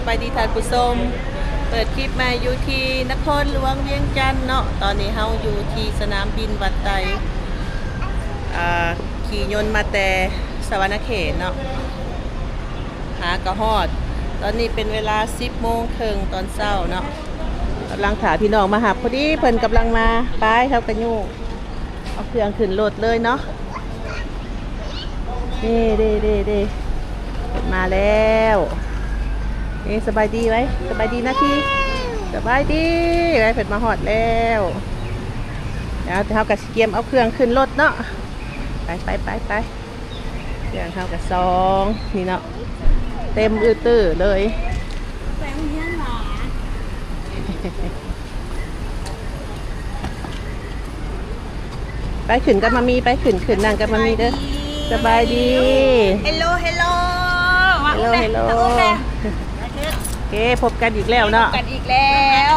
บายดีท่านผู้ชมเปิดคลิปมาอยู่ที่นครหลวงเวียงจันทน์เนาะตอนนี้เฮาอยู่ที่สนามบินวัดไตขี่ยนต์มาแต่สวรรณเขตเนาะหากระฮอดตอนนี้เป็นเวลา 10:30 ตอนเช้าเนาะกำลังถาพี่น้องมาหาพอดีเพิ่นกำลังมาป้ายเขากระยูเอาเครื่องขึ้นรถเลยเนาะเด้มาแล้วนี่สบายดีไหมสบายดีนะพี่สบายดีไรเผ็ดมาหอดแล้วเดี๋ยวเท่ากับเกียมเอาเครื่องขึ้นรถเนาะไปเครื่องเท่ากับซองนี่เนาะเต็มตื้อเลยไปขึ้นกันมามีไปขึ้นนั่งกันมามีเด้อสบายดีเฮลโลเฮลโลโอเคพบกันอีกแล้วเนาะกันอีกแล้ว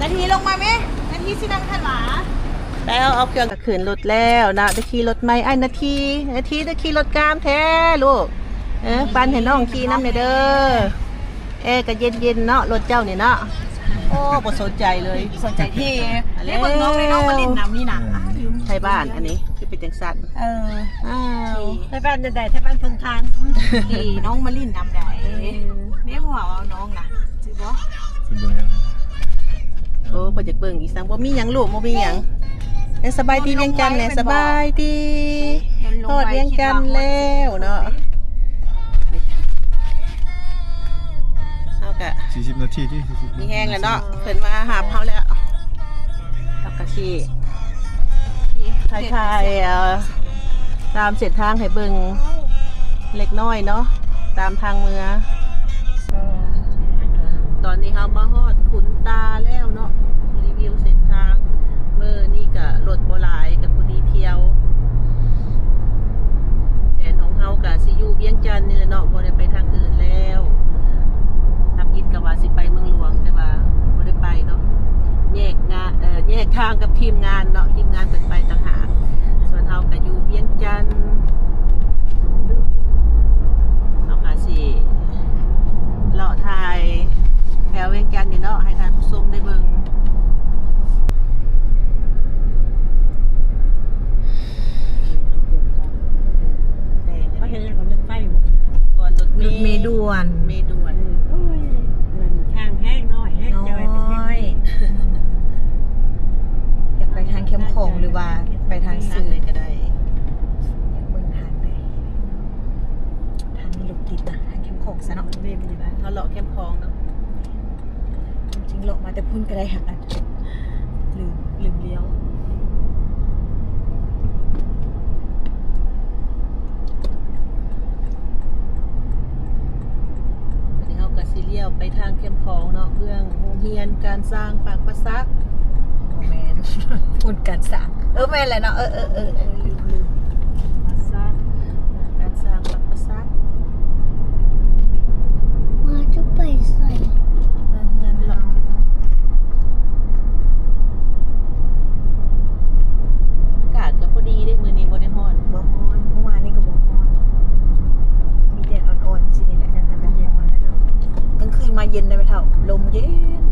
นาทีลงมาไหมนาทีสินังทันหวาแล้วเอาเครื่องขึ้นรถแล้วนะได้ขี่รถไหมไอ้นาทีได้ขี่รถกามแท้ลูกปันเห็นน้องขี่น้ำเนี่ยเด้อก็เย็นเนาะรถเจ้าเนี่ยเนาะโอ้บ่สนใจเลยสนใจที่เรียกน้องมาลินน้ำนี่นะไทยบ้านอันนี้คือเป็นจังสันไทยบ้านใดไทยบ้านเพิ่งทานที่น้องมาลินน้ำใดนี่หัวเอาน้องนะจืบโอ้พอจะเบิ่งอีสังบ่มีหยังลูกบ่มีหยังสบายดีเวียงจันทน์เนี่ยสบายดีทอดเวียงจันทน์แล้วเนาะเอากะ40 นาทีที่มีแห้งแล้วเนาะเพิ่นมาหาเฮาแล้วเอากะสิถ่ายตามเส้นทางให้เบิ่งเล็กน้อยเนาะตามทางเมืองตอนนี้เฮามาฮอดขุนตาแล้วเนาะรีวิวเส้นทางมื้อนี้ก็รถบ่หลายก็พอดีเที่ยวแผนของเฮาก็สิอยู่เวียงจันทน์นี่แหละเนาะบ่ได้ไปทางอื่นแล้วทับอิฐก็ว่าสิไปเมืองหลวงแต่ว่าบ่ได้ไปเนาะแยกทางกับทีมงานเนาะทีมงานเพิ่นไปต่างหากส่วนเฮาก็อยู่เวียงจันทน์เฮาก็สิเลาะถ่ายแถวเวียงจันทน์นี่เนาะให้ท่านผู้ชมได้เบิ่งมาเห็นอย่างกับรถไฟก่อนรถเมล์ด่วนทางแห้งน้อยแห้งจอยอยากไปทางเข้มขงหรือว่าไปทางสื่อก็ได้เบิ่งทางไหนทางนี้รถติดนะทางเข้มขงซะเนาะเขาเลาะเข้มคลองเนาะจริงๆเลาะมาแต่พุ่นก็ได้หักลืมเลี้ยวซีเรียลไปทางเข้มของเนาะเรื่องโรงเรียนการสร้างปากประซักแมนพูดการสร้างแมนแหละเนาะลืมประซักการสร้างปากประซักมาจะไปใส่เงินหรอกอากาศก็พอดีได้มื้อนี้บ่ได้ร้อนบ่ร้อนเมื่อวานนี้ก็บ่ร้อนมีแดดอ่อนๆสินี่แหละจังแต่เย็นวันนั้นกลางคืนมาเย็นได้ไหมเท่าลมเย็น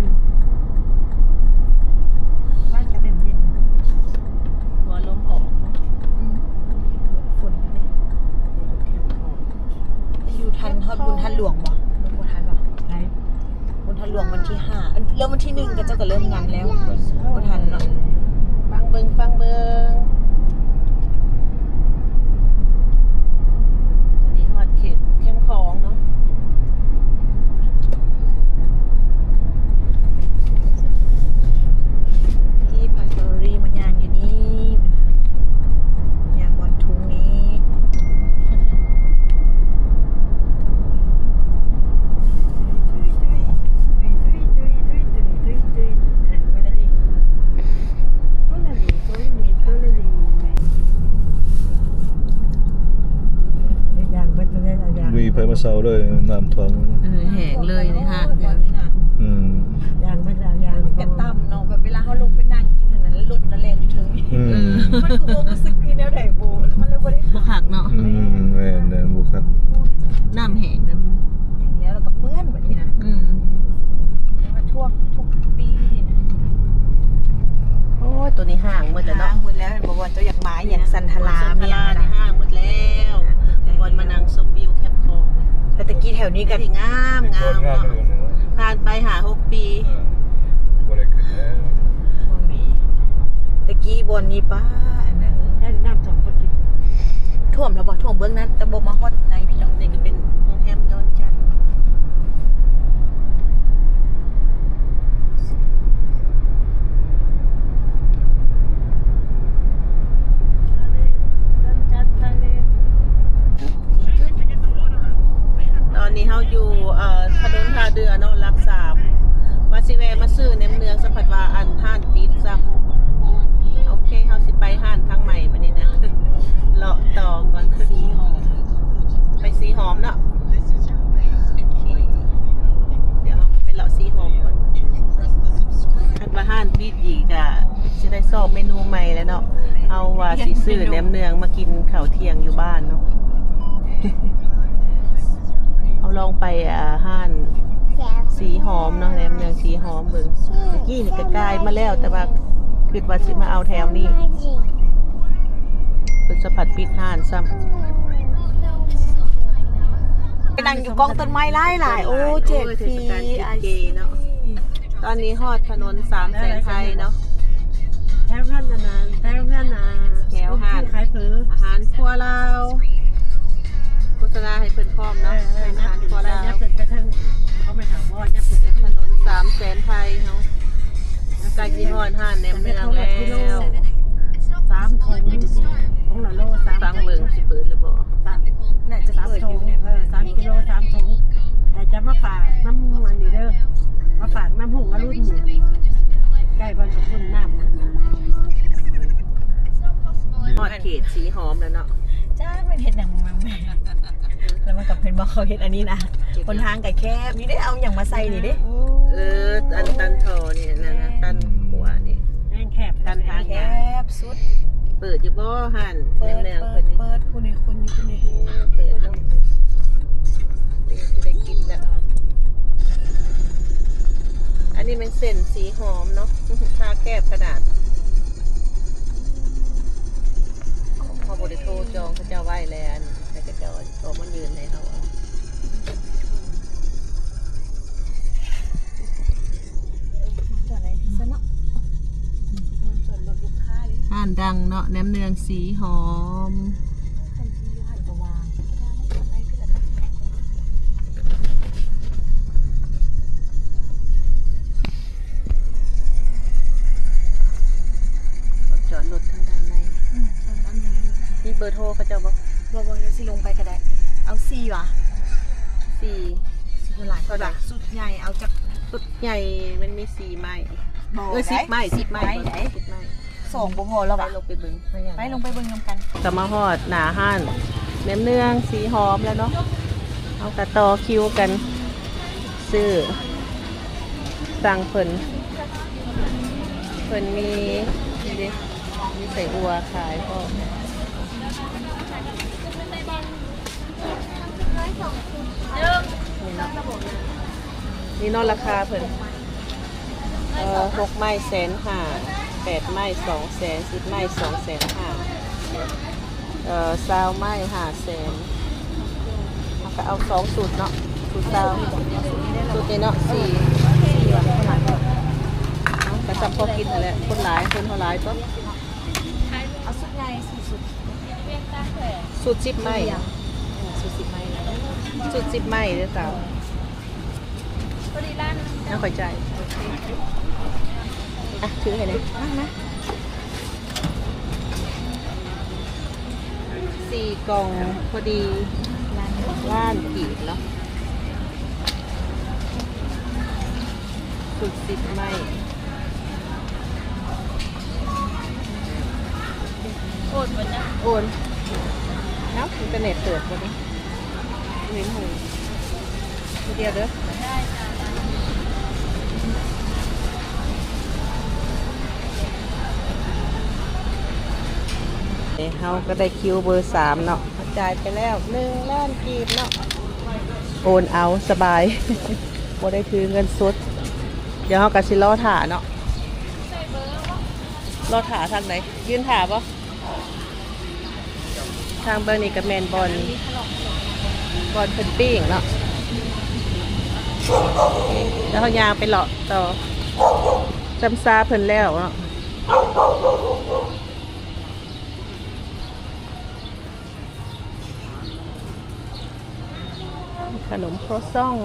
บ้านจะเป็นเย็นหัวลมออกฝนนี่อยู่ทันทอดบุญทันหลวงบ่บุญทันบ่ไหนบุญทันหลวงวันที่5เริ่มวันที่1ก็เจ้าก็เริ่มงานแล้วบุญทันเนาะฟังเบิ่งตอนนี้ฮอดเขตเข้มของเนาะมันย่างอยู่นี่ย่างบนทุ่งนี้ลุยไปมาเซาเลยน้ำท่วมแห้งเลยนี่ฮะเดี๋ยวนี้นะย่างกระตั้มเนาะแบบเวลาเขาลงไปนั่งกินนั้นรถนั่นแหละอยู่ถึงมันคือความรู้สึกที่แนวไหนโบมันเลยบ่ได้หักเนาะแม่บุกครับน้ำแห้งน้ำแห้งแล้วก็เปื้อ ถวนี้ก็งามงาม งามเลยนะ ผ่านไปหา6 ปี บ่ได้ขึ้นแล้ว บ่มีตะกี้บนนี้ป้าอันนั้น แค่น้ำท่วมก็กิน ท่วมแล้วบ่ท่วมเบื้องนั้นแต่บ่มาฮอดในพี่น้อง นี่ก็เป็นโรงแรมดอนจันทร์ตอนนี้เฮาอยู่ถนนท่าเรือเนาะรักสามว่าสิแวะมาซื้อในเมืองสัมผัสว่าอันห้านปิดซ้ำโอเคเฮาสิไปห้านทางใหม่บัดนี้นะ เลาะต่อก่อน สีหอม ไปสีหอมเนาะโอเคเดี๋ยวเราไปเลาะสีหอมก่อนคันว่าห้านปิดอีกอ่ะจะได้สอบเมนูใหม่แล้วเนาะเอาว่าสิซื้อแหนมเนืองมากินข้าวเที่ยงอยู่บ้านเนาะ เอาลองไปห้านสีหอมเนาะแหนมเนืองสีหอมเบิ่งเมื่อกี้นี่ก็กลายมาแล้วแต่ว่าคิดว่าสิมาเอาแถวนี้เป็นสะพัดปิดห้านซ้ำ ไปนั่งอยู่กองต้นไม้หลายๆโอ้เจ็บฟรี ไอเกเนาะตอนนี้ฮอดถนน3 แสนไทยเนาะ แถวพันนานแถวพันนาขายผือ อาหารครัวลาวโฆษณาให้เพิ่นพร้อมเนาะเป็นอาหารครัวลาว ยับไปทางเขาไม่ถามว่ายับไป ถนน3 แสนไทยเนาะใกล้สิฮอดห้านแหนมเนืองแล้ว 3 ถุงของละโล3 ฟังเบิ่งสิเปิดหรือบ่ น่าจะเปิดอยู่เนี่ยเพิ่น 3 กิโล 3 ถุงแต่จะมาฝากน้ำมันนี่เด้อมาฝากน้ำหุ่งอรุณนี่ใกล้บ้านสกุลน้ำ ฮอดเขตสีหอมแล้วเนาะ จ้าเป็นเฮ็ดหยังมั้งแม่แล้วมันกับเพิ่นบ่เขาเฮ็ดอันนี้นะคนทางก็แคบนี่ได้เอาหยังมาใส่นี่เด้ อันตันทอนี่นั่นน่ะตันหัวนี่ แม่งแคบ ตันทาง แค ยา บสุด เปิดอยู่บ่ห้านแหน เปิ ม ด เนือง เปิ เพิ่ ด นนี่ เปิดคุณนี่คุณอยู่คุณนี่ เปิดเนาะจะได้กินแล้วอันนี้เป็นเส้นสีหอมเนาะ ทาแคบขนาดพอบริโทรจองเขาเจ้าไหว้แล้วแต่ก็เจ้าโตมันยืนให้เขาเอา จอดไหนซะเนาะจอดรถลูกค้าดิ ห้านดังเนาะแหนมเนืองสีหอม คนที่อยู่หันกวาง จอดรถทางด้านในมีเบอร์โทรเขาเจ้าบอก บ่บ่จะสิลงไปก็ได้เอา4ว่ะ สี่ สิหลายก็ได้สุดใหญ่เอาจาก สุดใหญ่มันมี4 ไม้ บ่ 10 ไม้ 10 ไม้ ไหน 10 ไม้ 2บ่พอแล้ว ไป ว่ะ ลงไปเบิ่ง ไปลงไปเบิ่งนำกัน ก็มาฮอดหนาห้านแหนมเนืองสีหอมแล้วเนาะเอากระต่อคิวกันซื้อสั่งเพิ่นมีนี่ดิมีใส่อัวขายพ่อนี่เนาะราคาเพิ่น6 ไม้150,000 8 ไม้200,000 10 ไม้250,000 20 ไม้500,000เอาก็เอา2 สูตรเนาะสูตร20สูตรนี้เนาะ4ว่ะเท่าไหร่พ่อเอากระซับพอกินนั่นแหละคนหลายคนเท่าหลายก็ เอาสุดใหญ่สุด สูตร10 ไม้ สุด10ไม้นะ สูตร10 ไม้เด้อสาวน่าขอยใจอ่ะถือให้หน่อย นั่งนะ 4 กล่องพอดีล้านกีบเนาะสูตร10 ไม้โอนเนาะอินเทอร์เน็ตเปิดวันนี้เห็นหูทีเดียวเด้อเขาก็ได้คิวเบอร์3เนาะจ่ายไปแล้ว1 ล้านกีบเนาะโอนเอาสบาย บ่ได้ถือเงินสดเดี๋ยวเขาก็สิรอถ่าเนาะรอถ่าทางไหนยืนถ่าปะทางเบอร์นี่กับแมนบอลเพิ่นปิ้งเนาะ แล้วเขายางไปเลาะต่อจำซาเพิ่นแล้วเนาะขนมโครซอง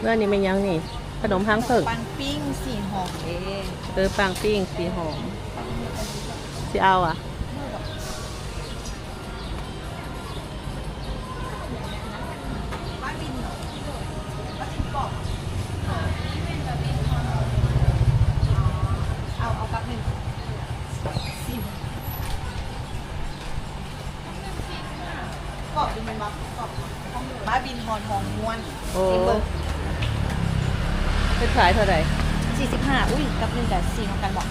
เมื่อนี้เป็นยังนี่ขนมห้างเพิ่ง ปังปิ้งสีหอมเอง ปังปิ้งสีหอมสิเอาอ่ะเอาแป๊บนึงกรอบดูมันบักกรอบบ้าบินฮอนทองม้วน โอ้เป็นขายเท่าไหร่ 45อุ้ยกับนึงแต่สีของกันบอก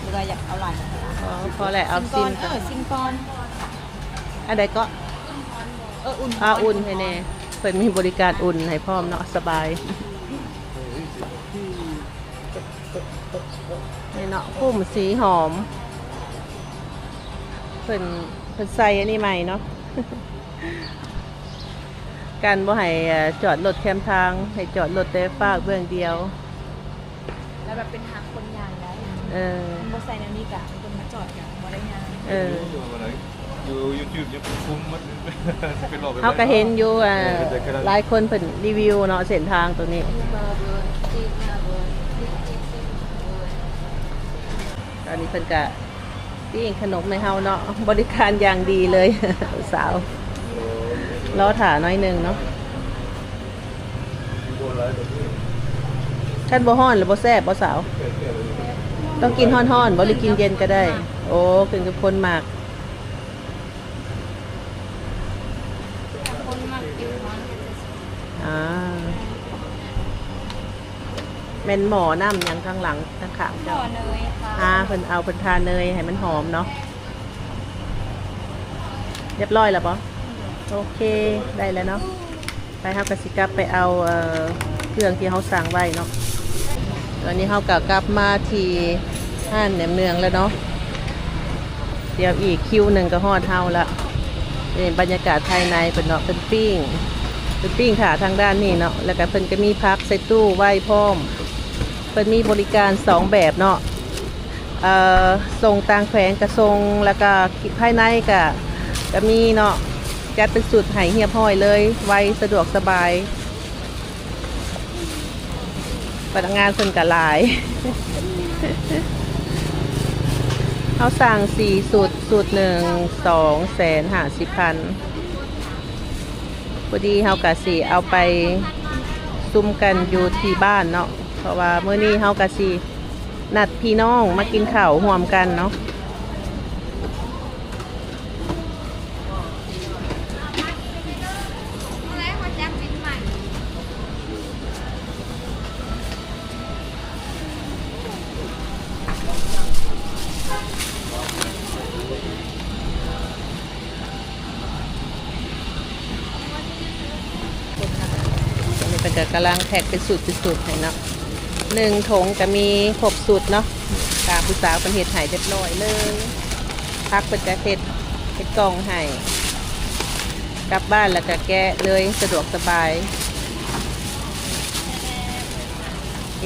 หรือว่าอยากเอาลายมัน อ๋อพอแหละเอา ซิ ซิ ม ม ก่อนซิมก่อน อันใดก็ อุ่น อุ่นให้แน่เพิ่นมีบริการอุ่นให้พร้อมเนาะสบายนี่เนาะพุ่มสีหอมเพิ่นใส่อันนี้ใหม่เนาะ การบ่ให้จอดรถแคมทางให้จอดรถแต่ฝากเบื้องเดียว แล้วแบบเป็นทางคนยางได้ มัน บ่ใส่แนวนี้กะคนมาจอดกันบ่ได้ยาง อยู่ YouTube ยังคุ้มมันเป็นรอบ เขาก็เห็นอยู่หลายคนเพิ่นรีวิวเนาะเส้นทางตัวนี้ตอนนี้เพิ่นก็ปิ้งขนมให้เฮาเนาะบริการอย่างดีเลย สาวรอถ่าน้อยหนึงเนาะท่านบ่ฮ้อนหรือบ่แซ่บบ่สาว ต้องกินฮ้อนๆบ่หรือกินเย็นก็ได้ โอ้กินกับคนมากแม่นหมอน้ำยังข้างหลังข้างขางเจ้าเนยค่ะเพิ่นเอาเพิ่นทาเนยให้มันหอมเนาะเรียบร้อยแล้วปะโอเคได้แล้วเนาะไปเฮากสิกลับไปเอาเครื่องที่เฮาสั่งไว้เนาะตอนนี้เฮากลับมาที่ห้านแหนมเนืองแล้วเนาะเดี๋ยวอีกคิวหนึ่งก็ฮอดเฮาละนี่บรรยากาศภายในเป็นเนาะเป็นปิ้งค่ะทางด้านนี้เนาะแล้วก็เพิ่นก็มีพักใส่ตู้ไว้พร้อมเพิ่นมีบริการ2แบบเนาะส่งต่างแขวงกับส่งแล้วก็ภายในก็มีเนาะจัดเป็นสุดให้เฮียบห้อยเลยไวสะดวกสบายพนักงานเพิ่นก็หลาย เขาสั่ง4สูตร1 250,000พอดีเฮากะสิเอาไปซุ่มกันอยู่ที่บ้านเนาะเพราะว่ามื้อนี้เฮากะสินัดพี่น้องมากินข้าวร่วมกันเนาะก็กำลังแพ็กเป็นสูตรให้เนาะ1 ถุงจะมีครบสูตรเนาะตามผู้สาวเป็นเห็ดไห่เรียบร้อยเลยพักเป็นจะเห็ดกล่องไห่กลับบ้านแล้วก็แกะเลยสะดวกสบายโอเค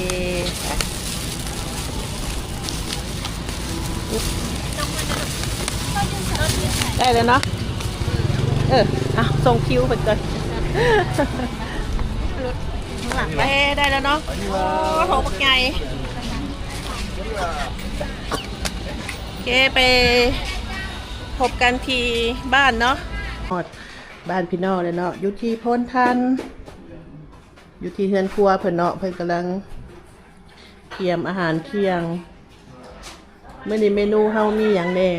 ได้เลยเนาะส่งคิวไปก่อนหลังไปได้แล้วเนาะโอ้โหปักใหญ่โอเคไปพบกันที่บ้านเนาะบ้านพี่น้องเลยเนาะอยู่ที่พ้นทันอยู่ที่เฮือนครัวเพิ่นเนาะเพิ่นกำลังเตรียมอาหารเที่ยงเมื่อนี้เมนูเฮามีอย่างแน่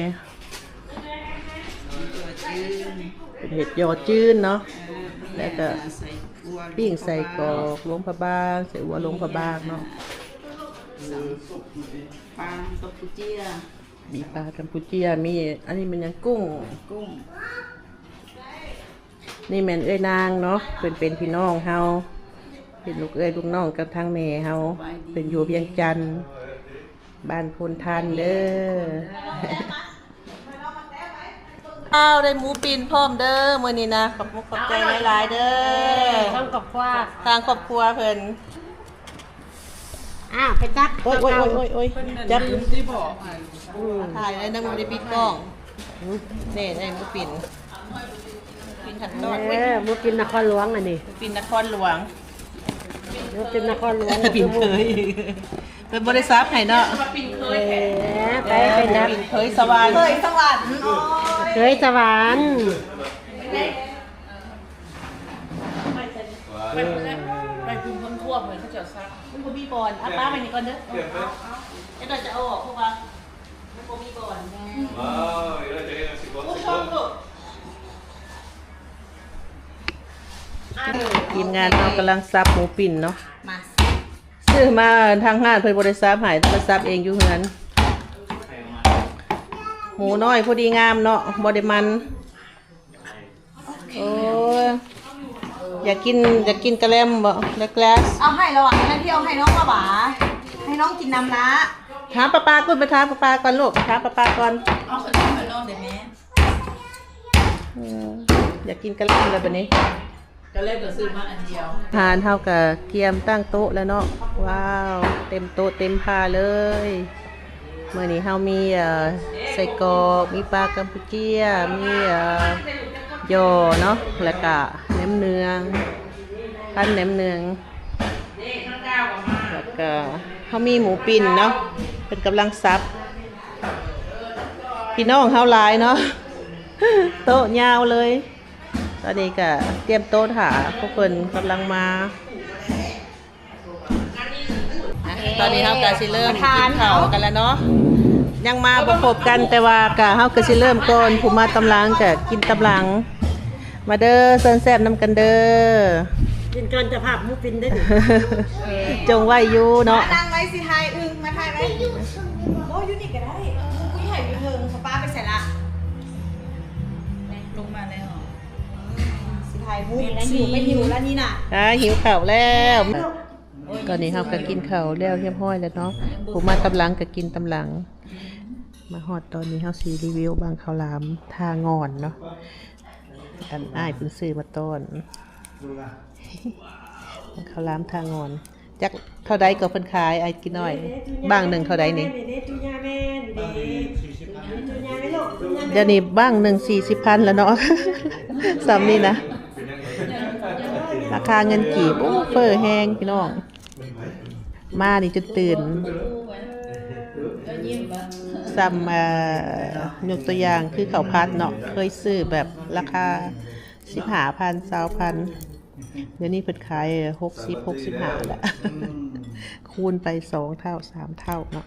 เป็นเห็ดยอจื้นเนาะแล้วก็ปิ้งใส่กรอกลงพะบางใส่หัวลงพะบางเนาะปลากัมพูเจียมีปลากัมพูเจียมีอันนี้มันยังกุ้งนี่แม่นเอ้ยนางเนาะเป็นพี่น้องเฮาเป็นลูกเอ้ยลูกน้องกับทางแม่เฮาเป็นอยู่เวียงจันทน์บ้านพลทันเด้อได้หมูปีนพร้อมเด้อมื้อนี้นะขอบใจหลายๆเด้อ ครอบครัว ทางครอบครัวเพิ่น ไปจับ โอ้ยจับถ่ายเลยนักมันได้ปิดกล้องนี่ได้มือปิ่นขันตอน มุกินนครหลวงอันนี้ ปิ่นนครหลวง มุกินนครหลวง ปิ่นเคยเป็นบริษัทให้เนาะ ไปเป็นนัก ปิ่นเคยสวรรค์ เคยสวรรค์อ๋อ เคยสวรรค์ ไปคุมคนทั่วเหมือนเขาจะซักมันบ่มีบอลอ่ะป้าไปนี่ก่อนเด้อไอ้เราจะเอาออกเพราะว่ามันบ่มีบอล ว้าวเดี๋ยวเราจะเรียนสิบวันสิบวัน ทีมงานเรากำลังซับหมูปิ่นเนาะ มา ซื้อมาทางห้างเพิ่นบริษัทหายมาซับเองอยู่เฮือนหมูน้อยพอดีงามเนาะบ่ได้มันโอ้ยอยากกินกระแลมบ่แล้วแกลส เอาให้ระหว่างนั้นที่เอาให้น้องมาบ่าให้น้องกินน้ำละ ถามป้าก่อนไปถามป้าก่อนลูกถามป้าก่อน เอาขนมให้น้องเดี๋ยวแม่ อยากกินกระแลมเลยบัดนี้ ก็เลยก็ซื้อมาอันเดียว ทานเท่ากับเกียมตั้งโต๊ะแล้วเนาะว้าวเต็มโต๊ะเต็มพาเลยเมื่อนี้เฮามีไส้กรอกมีปลากัมพูเชียมียอเนาะแล้วก็แหนมเนืองพันแหนมเนืองแล้วก็เฮามีหมูปิ้นเนาะเป็นกำลังซับพี่น้องเฮาหลายเนาะ โต๊ะยาวเลยตอนนี้ก็เตรียมโต๊ะถาพวกคนกำลังมาตอนนี้เฮาก็สิเริ่มกินข้าวกันแล้วเนาะยังมาบ่ครบกันแต่ว่าก็เฮาก็สิเริ่มก่อนผู้มาตำลังก็กินตำลังมาเด้อเซินแซ่บนำกันเด้อ กินเกินจะภาพมุกินได้ดิ จงไว้อยู่เนาะ นั่งไว้สิไทยอึ้งมาไทยไหมโอ้ยยูนิคก็ได้กูใหญ่ไปเถิงป้าไปเสร็จละลงมาแล้วสิไทยมุ้งหิวไปหิวแล้วนี่น่ะ หิวข้าวแล้วตอนนี้เฮาก็กินข้าวแล้วเรียบร้อยแล้วเนาะผู้มาตำลังก็กินตำลังมาฮอดตอนนี้เฮาสิรีวิวบางข้าวหลามทางอนเนาะอันอ้ายเป็นซื้อมาต้นข้าวหลามทางอนจักเท่าใดก็เพิ่นขายอ้ายกินน้อยบ้างหนึงเท่าใดนี่เดี๋ยวนี้บ้างหนึง40,000แล้วเนาะ ซ้ำนี่นะราคาเงินกีบโอ้เฟ้อแฮงพี่น้องมานี่จนตื่นซ้ำยกตัวอย่างคือข้าวผัดเนาะเคยซื้อแบบราคา15,000 20,000เดี๋ยวนี้เพิ่นขาย65แล้ว คูณไป2เท่า3เท่าเนาะ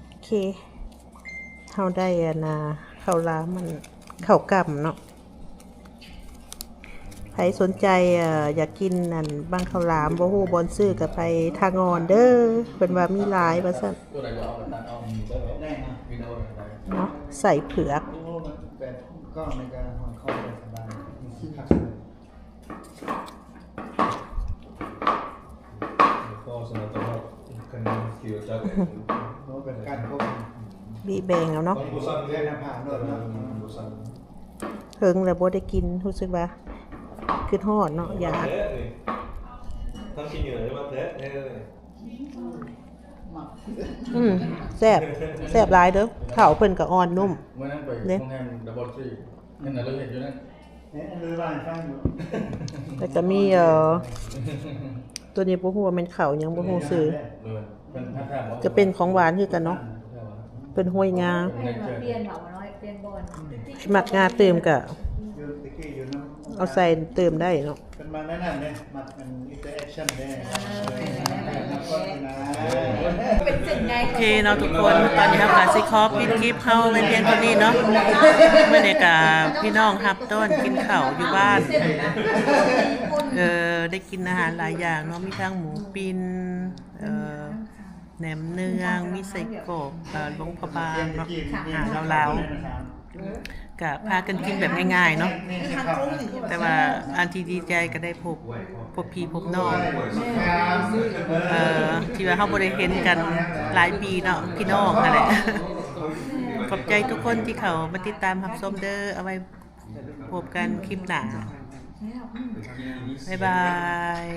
โอเคเฮาได้ข้าวหลามมันข้าวกำเนาะใครสนใจอยากกินนั่นบางข้าวหลามบ่ฮู้บอนซื้อก็ไปทางอนเด้อเพิ่นว่ามีหลายว่าซั่นเนาะใส่เผือก ก็ในการหอนเข้าไปสบายมีที่พัก ก็สำหรับตัวกันเกี่ยวกับ เพราะเป็นการพบ บีแบงเอาเนาะ บุษัน เรียนน้ำผ่านด้วยนะ บุษัน เฮิงแล้วบ่ได้กินรู้สึกว่าคือทอดเนาะอยาก ทั้งชิ้นเหนือมาเทะเนี่ย แซ่บหลายเด้อข้าวเพิ่นก็อ่อนนุ่ม เมื่อนั้นไปโรงแรมดับเบิลทรีนั่นน่ะเราเห็นอยู่นั่น เนี่ยเลยบ้านฟังอยู่ แล้วก็มีตัวนี้บ่ฮู้ว่ามันข้าวหยังบ่ฮู้ซื้อ เลยเป็นท่าทางว่า ก็เป็นของหวานคือกันเนาะเป็นห้วยงา ในเจอ เปลี่ยนแบบว่าน้อยเปลี่ยนบอล หมักงาเติมก็ อยู่ตะกี้อยู่น้ำ เอาใส่เติมได้เนาะ เป็นมาแนะนำเนี่ยมันเป็นอินเตอร์แอคชั่นเนี่ย เป็นสิ่งไง โอเคเนาะทุกคนตอนนี้ครับการซิคอปิดคลิปเข้าในเพียงเท่านี้เนาะเมื่อเด็กพี่น้องครับต้นกินข้าวอยู่บ้านได้กินอาหารหลายอย่างเนาะมีทั้งหมูปิ้นแหนมเนืองมีไส้กรอกหลวงพระบางเนาะอาหารลาวๆก็พากันกินแบบง่ายๆเนาะแต่ว่าอันที่ดีใจก็ได้พบพี่พบน้องที่ว่าเฮาบ่ได้เห็นกันหลายปีเนาะพี่น้องนั่นแหละขอบใจทุกคนที่เขามาติดตามรับชมเด้อเอาไว้พ พบกันคลิปหน้าบ๊ายบาย